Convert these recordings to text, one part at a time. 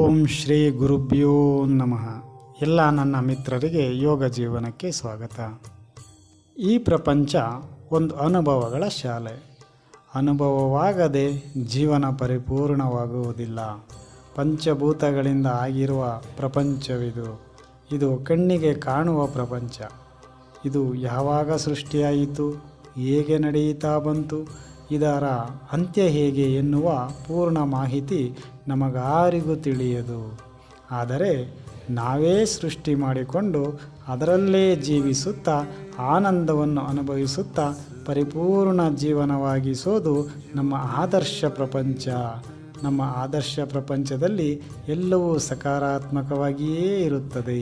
ಓಂ ಶ್ರೀ ಗುರುಭ್ಯೋ ನಮಃ. ಎಲ್ಲ ನನ್ನ ಮಿತ್ರರಿಗೆ ಯೋಗ ಜೀವನಕ್ಕೆ ಸ್ವಾಗತ. ಈ ಪ್ರಪಂಚ ಒಂದು ಅನುಭವಗಳ ಶಾಲೆ. ಅನುಭವವಾಗದೆ ಜೀವನ ಪರಿಪೂರ್ಣವಾಗುವುದಿಲ್ಲ. ಪಂಚಭೂತಗಳಿಂದ ಆಗಿರುವ ಪ್ರಪಂಚವಿದು. ಇದು ಕಣ್ಣಿಗೆ ಕಾಣುವ ಪ್ರಪಂಚ. ಇದು ಯಾವಾಗ ಸೃಷ್ಟಿಯಾಯಿತು, ಹೇಗೆ ನಡೆಯುತ್ತಾ ಬಂತು, ಇದರ ಅಂತ್ಯ ಹೇಗೆ ಎನ್ನುವ ಪೂರ್ಣ ಮಾಹಿತಿ ನಮಗಾರಿಗೂ ತಿಳಿಯದು. ಆದರೆ ನಾವೇ ಸೃಷ್ಟಿ ಮಾಡಿಕೊಂಡು ಅದರಲ್ಲೇ ಜೀವಿಸುತ್ತಾ ಆನಂದವನ್ನು ಅನುಭವಿಸುತ್ತಾ ಪರಿಪೂರ್ಣ ಜೀವನವಾಗಿಸೋದು ನಮ್ಮ ಆದರ್ಶ ಪ್ರಪಂಚ. ನಮ್ಮ ಆದರ್ಶ ಪ್ರಪಂಚದಲ್ಲಿ ಎಲ್ಲವೂ ಸಕಾರಾತ್ಮಕವಾಗಿಯೇ ಇರುತ್ತದೆ.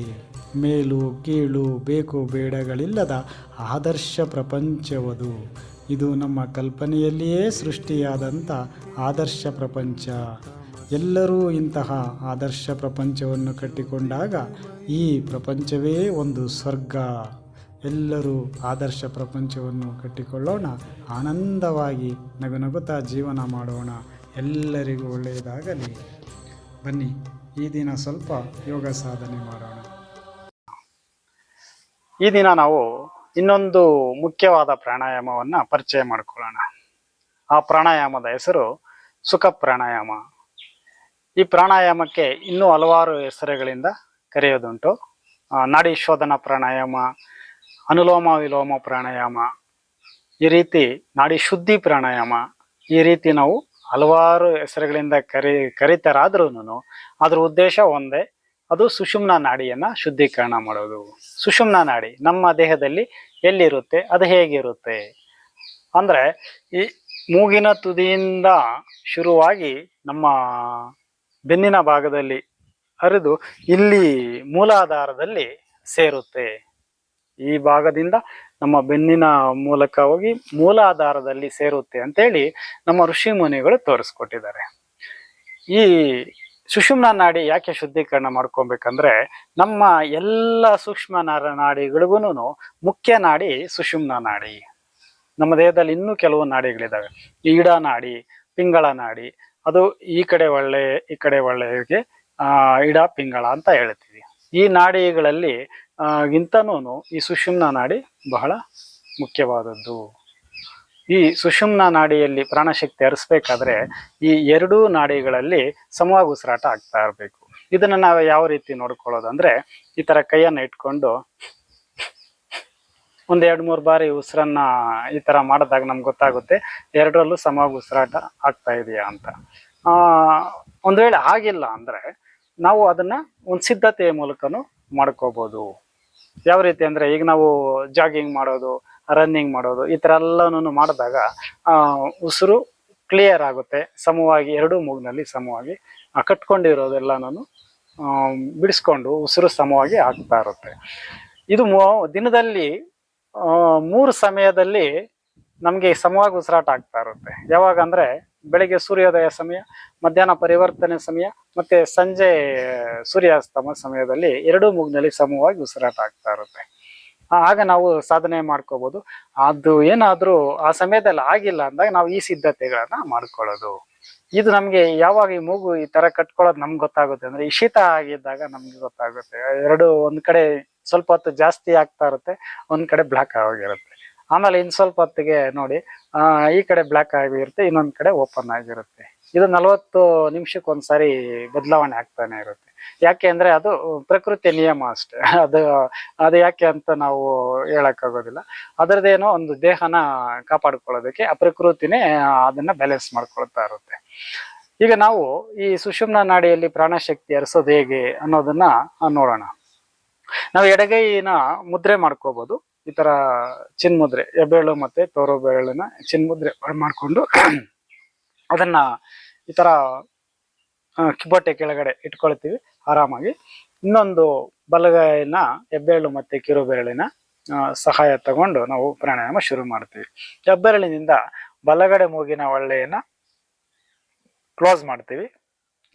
ಮೇಲು ಕೀಳು ಬೇಕು ಬೇಡಗಳಿಲ್ಲದ ಆದರ್ಶ ಪ್ರಪಂಚವದು. ಇದು ನಮ್ಮ ಕಲ್ಪನೆಯಲ್ಲಿಯೇ ಸೃಷ್ಟಿಯಾದಂಥ ಆದರ್ಶ ಪ್ರಪಂಚ. ಎಲ್ಲರೂ ಇಂತಹ ಆದರ್ಶ ಪ್ರಪಂಚವನ್ನು ಕಟ್ಟಿಕೊಂಡಾಗ ಈ ಪ್ರಪಂಚವೇ ಒಂದು ಸ್ವರ್ಗ. ಎಲ್ಲರೂ ಆದರ್ಶ ಪ್ರಪಂಚವನ್ನು ಕಟ್ಟಿಕೊಳ್ಳೋಣ, ಆನಂದವಾಗಿ ನಗುನಗುತ್ತಾ ಜೀವನ ಮಾಡೋಣ. ಎಲ್ಲರಿಗೂ ಒಳ್ಳೆಯದಾಗಲಿ. ಬನ್ನಿ, ಈ ದಿನ ಸ್ವಲ್ಪ ಯೋಗ ಸಾಧನೆ ಮಾಡೋಣ. ಈ ದಿನ ನಾವು ಇನ್ನೊಂದು ಮುಖ್ಯವಾದ ಪ್ರಾಣಾಯಾಮವನ್ನು ಪರಿಚಯ ಮಾಡಿಕೊಳ್ಳೋಣ. ಆ ಪ್ರಾಣಾಯಾಮದ ಹೆಸರು ಸುಖ ಪ್ರಾಣಾಯಾಮ. ಈ ಪ್ರಾಣಾಯಾಮಕ್ಕೆ ಇನ್ನೂ ಹಲವಾರು ಹೆಸರುಗಳಿಂದ ಕರೆಯೋದುಂಟು. ನಾಡಿ ಶೋಧನ ಪ್ರಾಣಾಯಾಮ, ಅನುಲೋಮ ವಿಲೋಮ ಪ್ರಾಣಾಯಾಮ, ಈ ರೀತಿ ನಾಡಿ ಶುದ್ಧಿ ಪ್ರಾಣಾಯಾಮ, ಈ ರೀತಿ ನಾವು ಹಲವಾರು ಹೆಸರುಗಳಿಂದ ಕರೀತಾರಾದ್ರೂ ಅದ್ರ ಉದ್ದೇಶ ಒಂದೇ, ಅದು ಸುಷುಮ್ನ ನಾಡಿಯನ್ನು ಶುದ್ಧೀಕರಣ ಮಾಡೋದು. ಸುಷುಮ್ನ ನಾಡಿ ನಮ್ಮ ದೇಹದಲ್ಲಿ ಎಲ್ಲಿರುತ್ತೆ, ಅದು ಹೇಗಿರುತ್ತೆ ಅಂದರೆ, ಈ ಮೂಗಿನ ತುದಿಯಿಂದ ಶುರುವಾಗಿ ನಮ್ಮ ಬೆನ್ನಿನ ಭಾಗದಲ್ಲಿ ಹರಿದು ಇಲ್ಲಿ ಮೂಲಾಧಾರದಲ್ಲಿ ಸೇರುತ್ತೆ. ಈ ಭಾಗದಿಂದ ನಮ್ಮ ಬೆನ್ನಿನ ಮೂಲಕ ಹೋಗಿ ಮೂಲಾಧಾರದಲ್ಲಿ ಸೇರುತ್ತೆ ಅಂತೇಳಿ ನಮ್ಮ ಋಷಿ ಮುನಿಗಳು ತೋರಿಸ್ಕೊಟ್ಟಿದ್ದಾರೆ. ಈ ಸುಷುಮ್ನ ನಾಡಿ ಯಾಕೆ ಶುದ್ಧೀಕರಣ ಮಾಡ್ಕೊಬೇಕಂದ್ರೆ, ನಮ್ಮ ಎಲ್ಲ ಸೂಕ್ಷ್ಮ ನಾಡಿಗಳಿಗೂ ಮುಖ್ಯ ನಾಡಿ ಸುಷುಮ್ನ ನಾಡಿ. ನಮ್ಮ ದೇಹದಲ್ಲಿ ಇನ್ನೂ ಕೆಲವು ನಾಡಿಗಳಿದ್ದಾವೆ. ಈಡ ನಾಡಿ, ಪಿಂಗಳ ನಾಡಿ, ಅದು ಈ ಕಡೆ ಒಳ್ಳೆ ಈ ಕಡೆ ಒಳ್ಳೆಗೆ ಇಡ ಪಿಂಗಳ ಅಂತ ಹೇಳ್ತೀವಿ. ಈ ನಾಡಿಗಳಲ್ಲಿ ಗಿಂತನೂ ಈ ಸುಷುಮ್ನ ನಾಡಿ ಬಹಳ ಮುಖ್ಯವಾದದ್ದು. ಈ ಸುಷುಮ್ನ ನಾಡಿಯಲ್ಲಿ ಪ್ರಾಣಶಕ್ತಿ ಹರಿಸ್ಬೇಕಾದ್ರೆ ಈ ಎರಡೂ ನಾಡಿಗಳಲ್ಲಿ ಸಮವಾಗಿ ಉಸಿರಾಟ ಆಗ್ತಾ ಇರಬೇಕು. ಇದನ್ನ ನಾವು ಯಾವ ರೀತಿ ನೋಡ್ಕೊಳ್ಳೋದು ಅಂದ್ರೆ, ಈ ತರ ಕೈಯನ್ನ ಇಟ್ಕೊಂಡು ಒಂದ್ 2-3 ಬಾರಿ ಉಸಿರನ್ನ ಈ ತರ ಮಾಡಿದಾಗ ನಮ್ಗೆ ಗೊತ್ತಾಗುತ್ತೆ ಎರಡರಲ್ಲೂ ಸಮವಾಗಿ ಉಸಿರಾಟ ಆಗ್ತಾ ಇದೆಯಾ ಅಂತ. ಒಂದ್ ವೇಳೆ ಆಗಿಲ್ಲ ಅಂದ್ರೆ ನಾವು ಅದನ್ನ ಒಂದು ಸಿದ್ಧತೆಯ ಮೂಲಕನೂ ಮಾಡ್ಕೋಬಹುದು. ಯಾವ ರೀತಿ ಅಂದ್ರೆ, ಈಗ ನಾವು ಜಾಗಿಂಗ್ ಮಾಡೋದು, ರನ್ನಿಂಗ್ ಮಾಡೋದು, ಈ ತರ ಎಲ್ಲನೂ ಮಾಡಿದಾಗ ಉಸಿರು ಕ್ಲಿಯರ್ ಆಗುತ್ತೆ. ಸಮವಾಗಿ ಎರಡೂ ಮೂಗಿನಲ್ಲಿ ಸಮವಾಗಿ ಕಟ್ಕೊಂಡಿರೋದೆಲ್ಲನೂ ಬಿಡಿಸ್ಕೊಂಡು ಉಸಿರು ಸಮವಾಗಿ ಆಗ್ತಾ ಇರುತ್ತೆ. ಇದು ದಿನದಲ್ಲಿ 3 ಸಮಯದಲ್ಲಿ ನಮಗೆ ಸಮವಾಗಿ ಉಸಿರಾಟ ಆಗ್ತಾ ಇರುತ್ತೆ. ಯಾವಾಗ ಅಂದ್ರೆ, ಬೆಳಿಗ್ಗೆ ಸೂರ್ಯೋದಯ ಸಮಯ, ಮಧ್ಯಾಹ್ನ ಪರಿವರ್ತನೆ ಸಮಯ, ಮತ್ತೆ ಸಂಜೆ ಸೂರ್ಯಾಸ್ತಮ ಸಮಯದಲ್ಲಿ ಎರಡೂ ಮೂಗಿನಲ್ಲಿ ಸಮವಾಗಿ ಉಸಿರಾಟ ಆಗ್ತಾ ಇರುತ್ತೆ. ಆಗ ನಾವು ಸಾಧನೆ ಮಾಡ್ಕೋಬಹುದು. ಅದು ಏನಾದ್ರೂ ಆ ಸಮಯದಲ್ಲಿ ಆಗಿಲ್ಲ ಅಂದಾಗ ನಾವು ಈ ಸಿದ್ಧತೆಗಳನ್ನ ಮಾಡ್ಕೊಳ್ಳೋದು. ಇದು ನಮ್ಗೆ ಯಾವಾಗ ಈ ಮೂಗು ಈ ತರ ಕಟ್ಕೊಳ್ಳೋದು ನಮ್ಗೆ ಗೊತ್ತಾಗುತ್ತೆ ಅಂದ್ರೆ, ಈ ಶೀತ ಆಗಿದ್ದಾಗ ನಮ್ಗೆ ಗೊತ್ತಾಗುತ್ತೆ. ಎರಡು ಒಂದ್ ಕಡೆ ಸ್ವಲ್ಪ ಹೊತ್ತು ಜಾಸ್ತಿ ಆಗ್ತಾ ಇರುತ್ತೆ, ಒಂದ್ ಕಡೆ ಬ್ಲಾಕ್ ಆಗಿರುತ್ತೆ. ಆಮೇಲೆ ಇನ್ ಸ್ವಲ್ಪ ಹೊತ್ತಿಗೆ ನೋಡಿ ಈ ಕಡೆ ಬ್ಲಾಕ್ ಆಗಿರುತ್ತೆ, ಇನ್ನೊಂದ್ ಕಡೆ ಓಪನ್ ಆಗಿರುತ್ತೆ. ಇದು 40 ನಿಮಿಷಕ್ಕೆ ಒಂದ್ಸಾರಿ ಬದಲಾವಣೆ ಆಗ್ತಾನೆ ಇರುತ್ತೆ. ಯಾಕೆ ಅಂದ್ರೆ ಅದು ಪ್ರಕೃತಿಯ ನಿಯಮ ಅಷ್ಟೇ. ಅದು ಯಾಕೆ ಅಂತ ನಾವು ಹೇಳಕ್ಕಾಗೋದಿಲ್ಲ. ಅದರದ್ದೇನೋ ಒಂದು ದೇಹನ ಕಾಪಾಡ್ಕೊಳ್ಳೋದಕ್ಕೆ ಆ ಪ್ರಕೃತಿನೇ ಅದನ್ನ ಬ್ಯಾಲೆನ್ಸ್ ಮಾಡ್ಕೊಳ್ತಾ ಇರುತ್ತೆ. ಈಗ ನಾವು ಈ ಸುಷುಮ್ನ ನಾಡಿಯಲ್ಲಿ ಪ್ರಾಣಶಕ್ತಿ ಹರಿಸೋದು ಹೇಗೆ ಅನ್ನೋದನ್ನ ನೋಡೋಣ. ನಾವು ಎಡಗೈನ ಮುದ್ರೆ ಮಾಡ್ಕೋಬಹುದು. ಈ ತರ ಚಿನ್ಮುದ್ರೆ, ಹೆಬ್ಬೆರಳು ಮತ್ತೆ ತೋರು ಬೆರಳಿನ ಚಿನ್ಮುದ್ರೆ ಮಾಡ್ಕೊಂಡು ಅದನ್ನ ಈ ತರ ಕಿಬ್ಬೊಟ್ಟೆ ಕೆಳಗಡೆ ಇಟ್ಕೊಳ್ತೀವಿ ಆರಾಮಾಗಿ. ಇನ್ನೊಂದು ಬಲಗೈನ ಹೆಬ್ಬೆರಳು ಮತ್ತೆ ಕಿರು ಬೆರಳಿನ ಸಹಾಯ ತಗೊಂಡು ನಾವು ಪ್ರಾಣಾಯಾಮ ಶುರು ಮಾಡ್ತೀವಿ. ಹೆಬ್ಬೆರಳಿನಿಂದ ಬಲಗಡೆ ಮೂಗಿನ ಒಳ್ಳೆಯನ್ನ ಕ್ಲೋಸ್ ಮಾಡ್ತೀವಿ.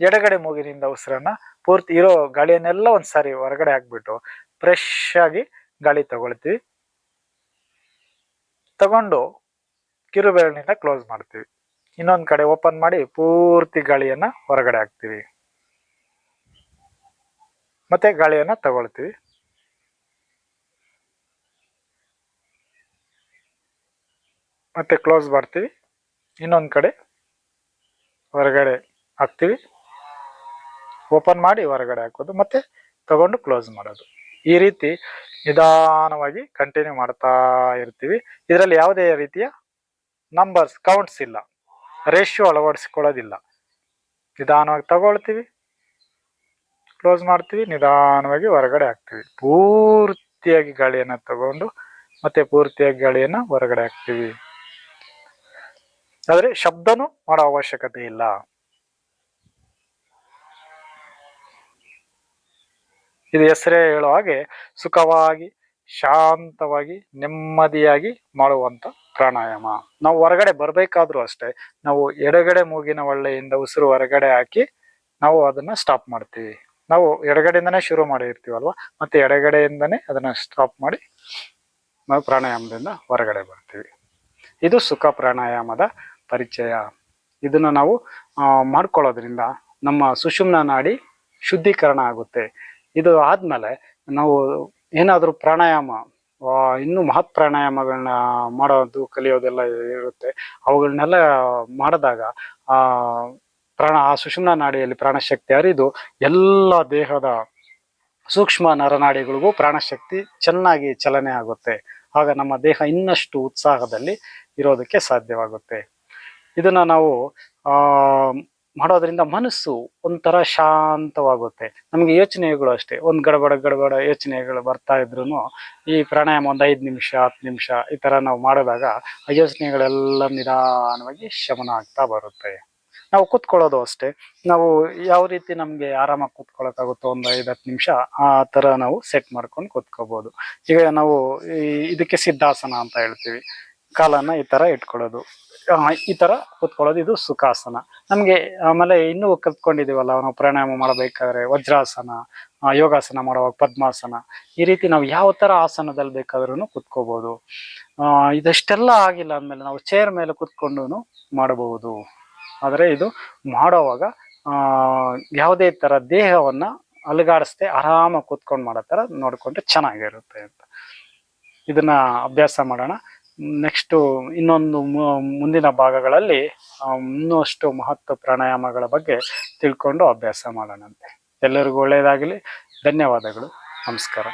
ಎಡಗಡೆ ಮೂಗಿನಿಂದ ಉಸಿರನ್ನ ಪೂರ್ತಿ ಇರೋ ಗಾಳಿಯನ್ನೆಲ್ಲ ಒಂದ್ಸಾರಿ ಹೊರಗಡೆ ಹಾಕ್ಬಿಟ್ಟು ಫ್ರೆಶ್ ಆಗಿ ಗಾಳಿ ತಗೊಳ್ತೀವಿ. ತಗೊಂಡು ಕಿರು ಬೆರಳಿನಿಂದ ಕ್ಲೋಸ್ ಮಾಡ್ತೀವಿ. ಇನ್ನೊಂದ್ ಕಡೆ ಓಪನ್ ಮಾಡಿ ಪೂರ್ತಿ ಗಾಳಿಯನ್ನ ಹೊರಗಡೆ ಹಾಕ್ತೀವಿ. ಮತ್ತೆ ಗಾಳಿಯನ್ನ ತಗೊಳ್ತೀವಿ. ಮತ್ತೆ ಕ್ಲೋಸ್ ಮಾಡ್ತೀವಿ. ಇನ್ನೊಂದು ಕಡೆ ಹೊರಗಡೆ ಹಾಕ್ತೀವಿ, ಓಪನ್ ಮಾಡಿ ಹೊರಗಡೆ ಹಾಕೋದು, ಮತ್ತೆ ತಗೊಂಡು ಕ್ಲೋಸ್ ಮಾಡೋದು. ಈ ರೀತಿ ನಿಧಾನವಾಗಿ ಕಂಟಿನ್ಯೂ ಮಾಡ್ತಾ ಇರ್ತೀವಿ. ಇದರಲ್ಲಿ ಯಾವುದೇ ರೀತಿಯ ನಂಬರ್ಸ್ ಕೌಂಟ್ಸ್ ಇಲ್ಲ, ರೇಷಿಯೋ ಅಳವಡಿಸಿಕೊಳ್ಳೋದಿಲ್ಲ. ನಿಧಾನವಾಗಿ ತಗೊಳ್ತೀವಿ, ಕ್ಲೋಸ್ ಮಾಡ್ತೀವಿ, ನಿಧಾನವಾಗಿ ಹೊರಗಡೆ ಹಾಕ್ತೀವಿ. ಪೂರ್ತಿಯಾಗಿ ಗಾಳಿಯನ್ನ ತಗೊಂಡು ಮತ್ತೆ ಪೂರ್ತಿಯಾಗಿ ಗಾಳಿಯನ್ನ ಹೊರಗಡೆ ಹಾಕ್ತೀವಿ. ಆದ್ರೆ ಶಬ್ದನೂ ಮಾಡೋ ಅವಶ್ಯಕತೆ ಇಲ್ಲ. ಇದು ಹೆಸರೇ ಹೇಳೋ ಹಾಗೆ ಸುಖವಾಗಿ, ಶಾಂತವಾಗಿ, ನೆಮ್ಮದಿಯಾಗಿ ಮಾಡುವಂತ ಪ್ರಾಣಾಯಾಮ. ನಾವು ಹೊರಗಡೆ ಬರ್ಬೇಕಾದ್ರೂ ಅಷ್ಟೇ, ನಾವು ಎಡಗಡೆ ಮೂಗಿನ ಒಳ್ಳೆಯಿಂದ ಉಸಿರು ಹೊರಗಡೆ ಹಾಕಿ ನಾವು ಅದನ್ನ ಸ್ಟಾಪ್ ಮಾಡ್ತೀವಿ. ನಾವು ಎಡಗಡೆಯಿಂದನೇ ಶುರು ಮಾಡಿರ್ತೀವಲ್ವ, ಮತ್ತೆ ಎಡಗಡೆಯಿಂದನೇ ಅದನ್ನ ಸ್ಟಾಪ್ ಮಾಡಿ ನಾವು ಪ್ರಾಣಾಯಾಮದಿಂದ ಹೊರಗಡೆ ಬರ್ತೀವಿ. ಇದು ಸುಖ ಪ್ರಾಣಾಯಾಮದ ಪರಿಚಯ. ಇದನ್ನ ನಾವು ಮಾಡ್ಕೊಳ್ಳೋದ್ರಿಂದ ನಮ್ಮ ಸುಷುಮ್ನ ನಾಡಿ ಶುದ್ಧೀಕರಣ ಆಗುತ್ತೆ. ಇದು ಆದ್ಮೇಲೆ ನಾವು ಏನಾದರೂ ಪ್ರಾಣಾಯಾಮ, ಇನ್ನೂ ಮಹತ್ ಪ್ರಾಣಾಯಾಮಗಳನ್ನ ಮಾಡೋದು ಕಲಿಯೋದೆಲ್ಲ ಇರುತ್ತೆ. ಅವುಗಳನ್ನೆಲ್ಲ ಮಾಡಿದಾಗ ಆ ಸುಷುಮ್ನ ನಾಡಿಯಲ್ಲಿ ಪ್ರಾಣಶಕ್ತಿ ಹರಿದು ಎಲ್ಲ ದೇಹದ ಸೂಕ್ಷ್ಮ ನರನಾಡಿಗಳಿಗೂ ಪ್ರಾಣಶಕ್ತಿ ಚೆನ್ನಾಗಿ ಚಲನೆ ಆಗುತ್ತೆ. ಆಗ ನಮ್ಮ ದೇಹ ಇನ್ನಷ್ಟು ಉತ್ಸಾಹದಲ್ಲಿ ಇರೋದಕ್ಕೆ ಸಾಧ್ಯವಾಗುತ್ತೆ. ಇದನ್ನ ನಾವು ಮಾಡೋದ್ರಿಂದ ಮನಸ್ಸು ಒಂಥರ ಶಾಂತವಾಗುತ್ತೆ. ನಮಗೆ ಯೋಚನೆಗಳು ಅಷ್ಟೇ, ಒಂದು ಗಡಬಡ ಯೋಚನೆಗಳು ಬರ್ತಾ ಇದ್ರು ಈ ಪ್ರಾಣಾಯಾಮ ಒಂದು 5 ನಿಮಿಷ 10 ನಿಮಿಷ ಈ ತರ ನಾವು ಮಾಡಿದಾಗ ಆ ಯೋಚನೆಗಳೆಲ್ಲ ನಿಧಾನವಾಗಿ ಶಮನ ಆಗ್ತಾ ಬರುತ್ತೆ. ನಾವು ಕೂತ್ಕೊಳ್ಳೋದು ಅಷ್ಟೇ, ನಾವು ಯಾವ ರೀತಿ ನಮ್ಗೆ ಆರಾಮಾಗಿ ಕೂತ್ಕೊಳ್ಳೋಕ್ಕಾಗುತ್ತೋ ಒಂದು 5-10 ನಿಮಿಷ ಆ ತರ ನಾವು ಸೆಟ್ ಮಾಡ್ಕೊಂಡು ಕೂತ್ಕೋಬಹುದು. ಈಗ ನಾವು ಇದಕ್ಕೆ ಸಿದ್ಧಾಸನ ಅಂತ ಹೇಳ್ತೀವಿ. ಕಾಲನ್ನ ಈ ತರ ಇಟ್ಕೊಳ್ಳೋದು, ಈ ತರ ಕೂತ್ಕೊಳ್ಳೋದು, ಇದು ಸುಖಾಸನ. ನಮ್ಗೆ ಆಮೇಲೆ ಇನ್ನೂ ಕಲ್ತ್ಕೊಂಡಿದೀವಲ್ಲ ನಾವು ಪ್ರಾಣಾಯಾಮ ಮಾಡಬೇಕಾದ್ರೆ ವಜ್ರಾಸನ, ಯೋಗಾಸನ ಮಾಡುವಾಗ ಪದ್ಮಾಸನ, ಈ ರೀತಿ ನಾವು ಯಾವ ತರ ಆಸನದಲ್ಲಿ ಬೇಕಾದ್ರೂ ಕೂತ್ಕೋಬಹುದು. ಇದಷ್ಟೆಲ್ಲ ಆಗಿಲ್ಲ ಅಂದ್ಮೇಲೆ ನಾವು ಚೇರ್ ಮೇಲೆ ಕೂತ್ಕೊಂಡು ಮಾಡಬಹುದು. ಆದ್ರೆ ಇದು ಮಾಡೋವಾಗ ಯಾವುದೇ ತರ ದೇಹವನ್ನ ಅಲುಗಾಡಿಸದೆ ಆರಾಮಾಗಿ ಕೂತ್ಕೊಂಡು ಮಾಡೋ ತರ ನೋಡ್ಕೊಂಡ್ರೆ ಚೆನ್ನಾಗಿರುತ್ತೆ ಅಂತ. ಇದನ್ನ ಅಭ್ಯಾಸ ಮಾಡೋಣ. ನೆಕ್ಸ್ಟ್ ಇನ್ನೊಂದು ಮುಂದಿನ ಭಾಗಗಳಲ್ಲಿ ಇನ್ನಷ್ಟು ಮಹತ್ವ ಪ್ರಾಣಾಯಾಮಗಳ ಬಗ್ಗೆ ತಿಳ್ಕೊಂಡು ಅಭ್ಯಾಸ ಮಾಡೋಣಂತೆ. ಎಲ್ಲರಿಗೂ ಒಳ್ಳೆಯದಾಗಲಿ. ಧನ್ಯವಾದಗಳು. ನಮಸ್ಕಾರ.